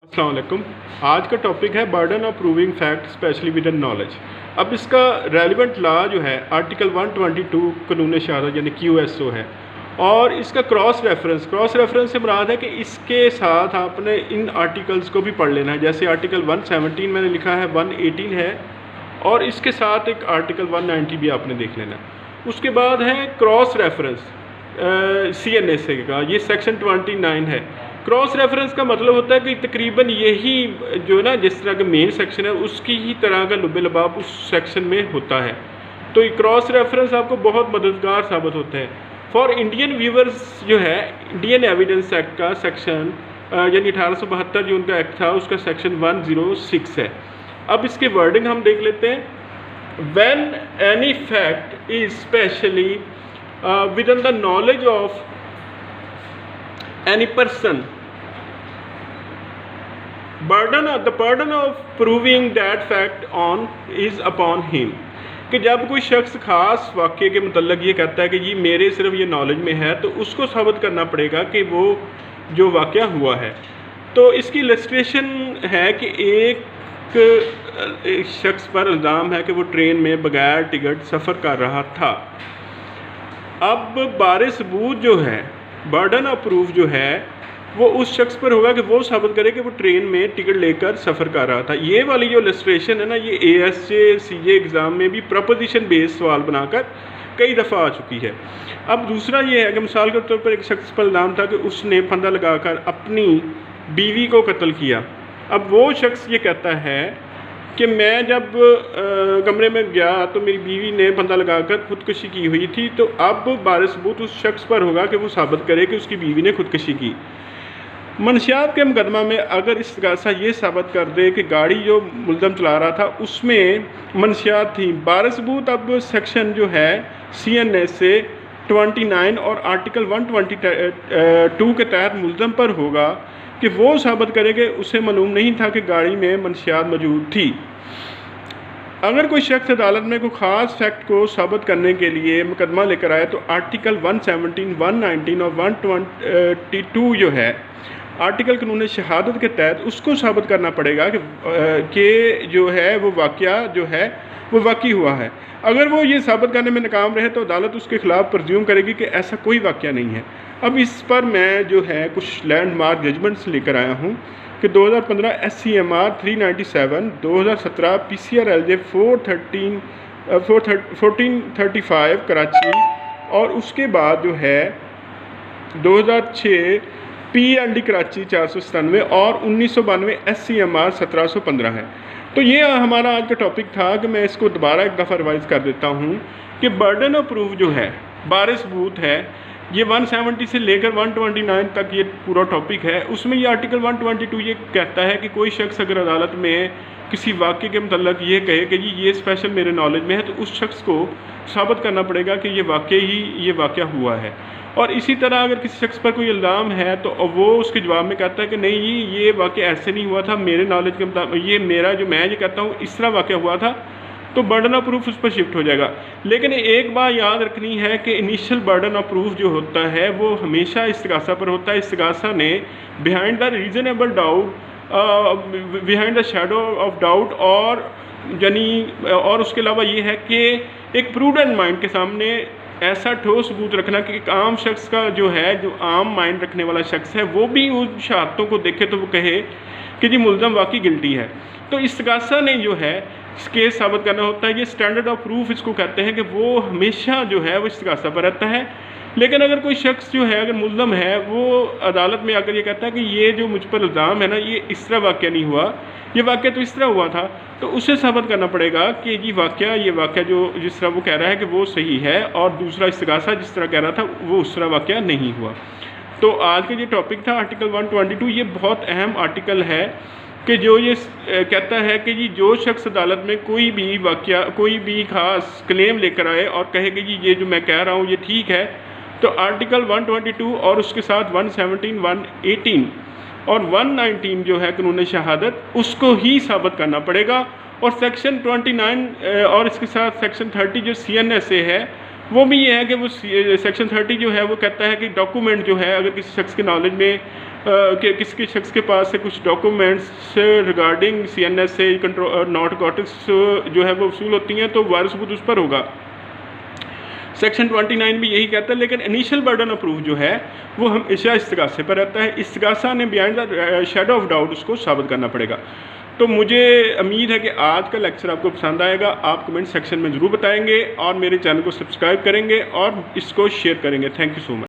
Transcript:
अस्सलाम वालेकुम। आज का टॉपिक है burden of proving fact specially with knowledge. अब इसका रेलिवेंट लॉ जो है आर्टिकल 122 कानून शहादत यानी QSO है, और इसका क्रॉस रेफरेंस से मुराद है कि इसके साथ आपने इन आर्टिकल्स को भी पढ़ लेना है। जैसे आर्टिकल 117 मैंने लिखा है, 118 है, और इसके साथ एक आर्टिकल 190 भी आपने देख लेना है। उसके बाद है क्रॉस रेफरेंस CNSA का, ये सेक्शन 29 है। क्रॉस रेफरेंस का मतलब होता है कि तकरीबन यही जो है ना, जिस तरह का मेन सेक्शन है उसकी ही तरह का लुबे लबाब उस सेक्शन में होता है। तो ये क्रॉस रेफरेंस आपको बहुत मददगार साबित होते हैं। फॉर इंडियन व्यूवर्स जो है, इंडियन एविडेंस एक्ट का सेक्शन यानी 1872 जो उनका एक्ट था, उसका सेक्शन 106 है। अब इसके वर्डिंग हम देख लेते हैं। When any fact is specially within the knowledge of any person, the burden of proving that fact on is upon him। कि जब कोई शख्स ख़ास वाक़े के मतलब ये कहता है कि ये मेरे सिर्फ ये नॉलेज में है, तो उसको साबित करना पड़ेगा कि वो जो वाक़या हुआ है। तो इसकी इलस्ट्रेशन है कि एक शख्स पर इल्ज़ाम है कि वो ट्रेन में बगैर टिकट सफ़र कर रहा था। अब बारे सबूत जो है, बर्डन ऑफ प्रूफ जो है, वो उस शख्स पर होगा कि वो साबित करे कि वो ट्रेन में टिकट लेकर सफ़र कर रहा था। ये वाली जो इलस्ट्रेशन है ना, ये ASJ CA एग्ज़ाम में भी प्रपोजिशन बेस्ड सवाल बनाकर कई दफ़ा आ चुकी है। अब दूसरा ये है कि मिसाल के तौर पर एक शख्स पर इल्ज़ाम था कि उसने फंदा लगाकर अपनी बीवी को कत्ल किया। अब वो शख्स ये कहता है कि मैं जब कमरे में गया तो मेरी बीवी ने फंदा लगाकर खुदकुशी की हुई थी। तो अब बारे सबूत उस शख्स पर होगा कि वो साबित करे कि उसकी बीवी ने खुदकुशी की। मनशियात के मुकदमा में अगर इस्तिगासा ये साबित कर दे कि गाड़ी जो मुल्ज़म चला रहा था उसमें मनशियात थी, बारे सबूत अब सेक्शन जो है CNSA 29 और आर्टिकल 122 के तहत मुल्ज़म पर होगा कि वो साबित करे कि उसे मालूम नहीं था कि गाड़ी में मनशियात मौजूद थी। अगर कोई शख्स अदालत में कोई ख़ास फैक्ट को साबित करने के लिए मुकदमा लेकर आए, तो आर्टिकल 117, 119 और 122 जो है आर्टिकल कानून शहादत के तहत उसको साबित करना पड़ेगा कि जो है वो वाक़या जो है वो वाक़ई हुआ है। अगर वो ये साबित करने में नाकाम रहे तो अदालत उसके ख़िलाफ़ प्रज्यूम करेगी कि ऐसा कोई वाक़या नहीं है। अब इस पर मैं जो है कुछ लैंडमार्क जजमेंट्स लेकर आया हूँ कि 2015 SCMR 397, 2017 PCR LJ 1435 कराची, और उसके बाद जो है 2006 PND कराची 497 और 1992 SCMR 1715 है। तो ये हमारा आज का टॉपिक था कि मैं इसको दोबारा एक दफ़ा रिवाइज़ कर देता हूँ कि बर्डन ऑफ प्रूफ जो है, बारे सबूत है, ये 170 से लेकर 129 तक ये पूरा टॉपिक है। उसमें ये आर्टिकल 122 ये कहता है कि कोई शख्स अगर अदालत में किसी वाक़े के मतलब ये कहे कि जी ये स्पेशल मेरे नॉलेज में है, तो उस शख्स को साबित करना पड़ेगा कि ये वाकई ही ये वाक़या हुआ है। और इसी तरह अगर किसी शख्स पर कोई इल्ज़ाम है तो वो उसके जवाब में कहता है कि नहीं ये वाक़या ऐसे नहीं हुआ था, मेरे नॉलेज के मुताबिक ये मेरा जो मैं ये कहता हूँ इस तरह वाक़या हुआ था, तो बर्डन ऑफ प्रूफ उस पर शिफ्ट हो जाएगा। लेकिन एक बात याद रखनी है कि इनिशियल बर्डन ऑफ प्रूफ जो होता है वो हमेशा इस्तिगासा पर होता है। इस्तिगासा ने behind the reasonable doubt, behind the shadow of doubt, और यानी और उसके अलावा ये है कि एक प्रूडेंट माइंड के सामने ऐसा ठोस सबूत रखना कि एक आम शख्स का जो है, जो आम माइंड रखने वाला शख्स है, वो भी उन शहादतों को देखे तो वो कहे कि जी मुल्ज़म वाकई गिल्टी है। तो इस्तिगासा ने जो है केस साबित करना होता है। ये स्टैंडर्ड ऑफ प्रूफ इसको कहते हैं कि वो हमेशा जो है वो इस्तिगासा पर रहता है। लेकिन अगर कोई शख्स जो है, अगर मुल्ज़म है, वो अदालत में आकर ये कहता है कि ये जो मुझ पर इल्ज़ाम है ना, ये इस तरह वाक़या नहीं हुआ, ये वाक़या तो इस तरह हुआ था, तो उसे साबित करना पड़ेगा कि ये वाक़या जो जिस तरह वो कह रहा है कि वो सही है, और दूसरा इस्तिगासा जिस तरह कह रहा था वो उस तरह वाक़या नहीं हुआ। तो आज का ये टॉपिक था आर्टिकल 122। ये बहुत अहम आर्टिकल है कि जो ये कहता है कि जी जो शख्स अदालत में कोई भी वाक़या, कोई भी ख़ास क्लेम लेकर आए और कहे कि जी ये जो मैं कह रहा हूँ ये ठीक है, तो आर्टिकल 122 और उसके साथ 117, 118 और 119 जो है कानून शहादत, उसको ही साबित करना पड़ेगा। और सेक्शन 29 और इसके साथ सेक्शन 30 जो CNSA है, वो भी ये है कि वो सेक्शन 30 जो है वो कहता है कि डॉक्यूमेंट जो है अगर किसी शख्स के नॉलेज में कि किसी शख्स के पास से कुछ documents regarding CNSA control narcotics जो है वो वसूल होती हैं तो वारिस सबूत उस पर होगा। सेक्शन 29 भी यही कहता है, लेकिन इनिशियल बर्डन ऑफ प्रूफ जो है वो हमेशा इस्तिगासे पर रहता है। इस्तिगासा ने behind the shadow of doubt उसको साबित करना पड़ेगा। तो मुझे उम्मीद है कि आज का लेक्चर आपको पसंद आएगा। आप कमेंट सेक्शन में ज़रूर बताएंगे और मेरे चैनल को सब्सक्राइब करेंगे और इसको शेयर करेंगे। Thank you so much.